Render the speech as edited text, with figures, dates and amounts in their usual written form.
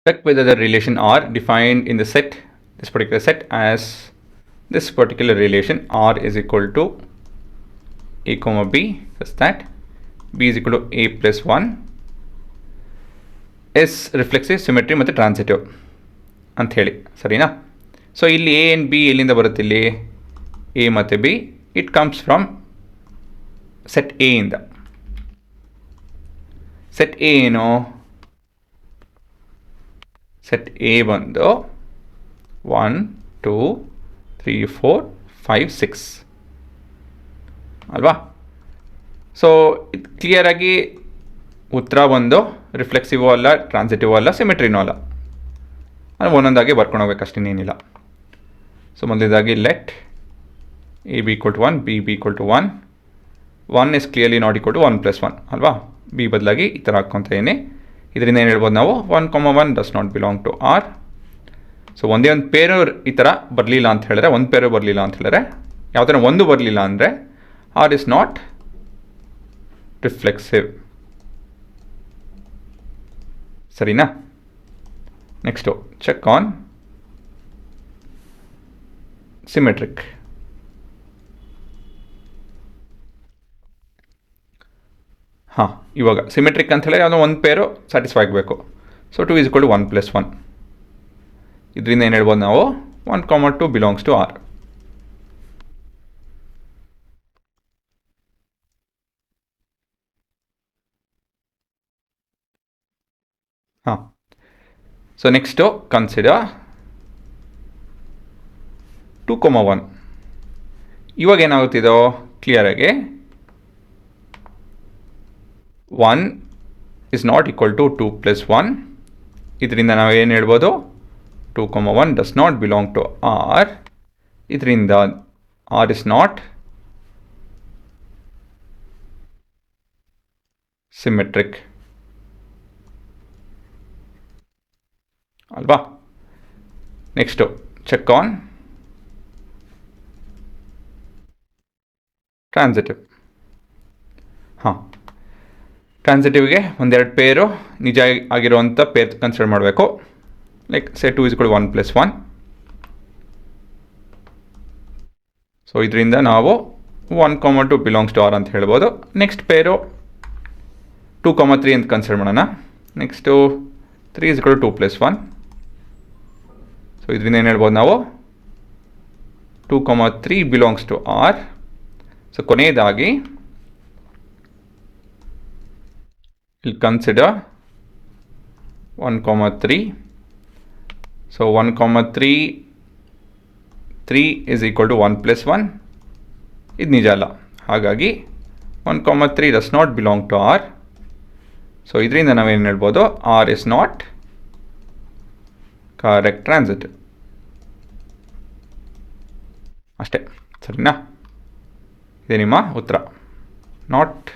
Check whether the relation R defined in the set, this particular set, as this particular relation R is equal to A comma B, such that B is equal to A plus 1, S reflexive symmetry ಮತ್ತು transitive ಅಂಥೇಳಿ, ಸರಿನಾ? So ಇಲ್ಲಿ A and B ಎಲ್ಲಿಂದ ಬರುತ್ತೆ? ಇಲ್ಲಿ A ಮತ್ತು B, it comes from set A ಇಂದ. Set A ಏನು? ಸೆಟ್ ಎ ಬಂದು 1 2 3 4 5 6 ಅಲ್ವಾ? ಸೊ ಇದು ಕ್ಲಿಯರಾಗಿ ಉತ್ತರ ಬಂದು ರಿಫ್ಲೆಕ್ಸಿವೂ ಅಲ್ಲ, ಟ್ರಾನ್ಸಿಟಿವೂ ಅಲ್ಲ, ಸಿಮೆಟ್ರಿನೂ ಅಲ್ಲ. ಅಂದರೆ ಒಂದೊಂದಾಗಿ ಬರ್ಕೊಂಡು ಹೋಗ್ಬೇಕಷ್ಟೇ, ಏನಿಲ್ಲ. ಸೊ ಮೊದಲನೇದಾಗಿ let a b equal to 1, b b equal to 1. 1 is clearly not equal to 1 plus 1 ಅಲ್ವಾ? ಬಿ ಬದಲಾಗಿ ಈ ಥರ ಹಾಕ್ಕೊತ ಇದೀನಿ. ಇದರಿಂದ ಏನು ಹೇಳ್ಬೋದು ನಾವು? 1, 1 does not belong to R. So ಒಂದೇ ಒಂದು ಪೇರು ಈ ಥರ ಬರಲಿಲ್ಲ ಅಂತ ಹೇಳಿದ್ರೆ, ಒಂದು ಪೇರು ಬರಲಿಲ್ಲ ಅಂತ ಹೇಳಿದ್ರೆ, ಯಾವ ಥರ ಒಂದು ಬರಲಿಲ್ಲ ಅಂದರೆ ಆರ್ ಇಸ್ ನಾಟ್ ರಿಫ್ಲೆಕ್ಸಿವ್, ಸರಿನಾ? Next check on symmetric. ಹಾಂ, ಇವಾಗ ಸಿಮೆಟ್ರಿಕ್ ಅಂತ ಹೇಳಿ ಯಾವುದೋ ಒಂದು ಪೇರು ಸ್ಯಾಟಿಸ್ಫೈ ಆಗಬೇಕು. So 2 is equal to 1 plus 1. ಇದರಿಂದ ಏನು ಹೇಳ್ಬೋದು ನಾವು? 1, 2 ಬಿಲಾಂಗ್ಸ್ ಟು ಆರ್. ಹಾಂ, ಸೊ ನೆಕ್ಸ್ಟು ಕನ್ಸಿಡರ್ 2, 1. ಇವಾಗ ಏನಾಗುತ್ತಿದೋ ಕ್ಲಿಯರಾಗಿ 1 is not equal to 2 plus 1. ಇದರಿಂದ ನಾವು ಏನು ಹೇಳ್ಬೋದು? 2, 1 does not belong to R. ಇದರಿಂದ R is not symmetric ಅಲ್ವಾ? Next check on transitive. ಹಾಂ, ಟ್ರಾನ್ಸಿಟಿವ್ಗೆ ಒಂದೆರಡು ಪೇರು ನಿಜ ಆಗಿರುವಂಥ ಪೇರ್ ಕನ್ಸಿಡರ್ ಮಾಡಬೇಕು. Like say 2 is equal to 1 plus 1. So ಇದರಿಂದ ನಾವು 1, 2 ಬಿಲಾಂಗ್ಸ್ ಟು ಆರ್ ಅಂತ ಹೇಳ್ಬೋದು. ನೆಕ್ಸ್ಟ್ ಪೇರು 2, 3 ಅಂತ ಕನ್ಸಿಡರ್ ಮಾಡೋಣ. Next 3 is equal to 2 plus 1. So ಇದರಿಂದ ಏನು ಹೇಳ್ಬೋದು ನಾವು? 2, 3 ಬಿಲಾಂಗ್ಸ್ ಟು ಆರ್. ಸೊ ಕೊನೆಯದಾಗಿ ಇಲ್ಲಿ consider 1, 3. So 1, 3 is equal to 1 plus 1. ಇದು ನಿಜ ಅಲ್ಲ, ಹಾಗಾಗಿ 1, 3 does not belong to R. So ಇದರಿಂದ ನಾವೇನು ಹೇಳ್ಬೋದು? R is not correct transitive. ಅಷ್ಟೇ, ಸರಿನಾ? ಇದೇ ನಿಮ್ಮ ಉತ್ತರ. ನಾಟ್